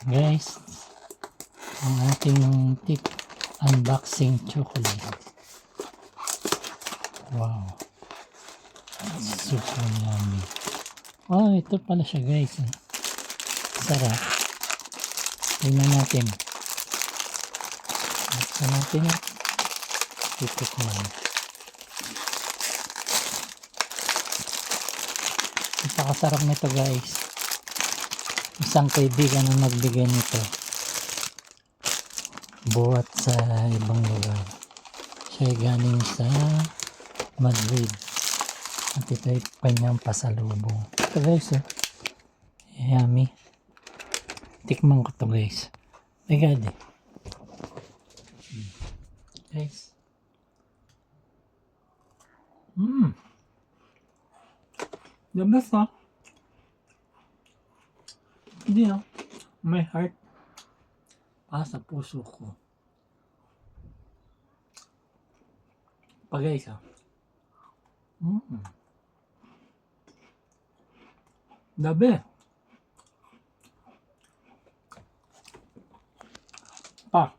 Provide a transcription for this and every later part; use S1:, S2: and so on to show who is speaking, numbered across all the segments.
S1: Guys, ang ating tip unboxing chocolate. Wow, super yummy. Oh, ito pala siya guys. Sarap. Tingnan natin. Buksan natin. Titikman. Napakasarap nito guys. Isang kaibigan ang nagbigay nito. Buhat sa ibang lugar. Siya ay galing sa Madrid. At ito ay kanyang pasalubong. Ito guys, oh. Yummy. Tikman ko to guys. My God. Guys. The best, ha? Hindi, ha? My heart. Sa puso ko. Pa guys, ha? The best. Pa.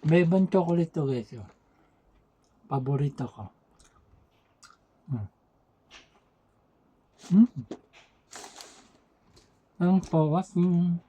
S1: May ibang chocolate to guys, oh. Paborito ko. Thanks for watching.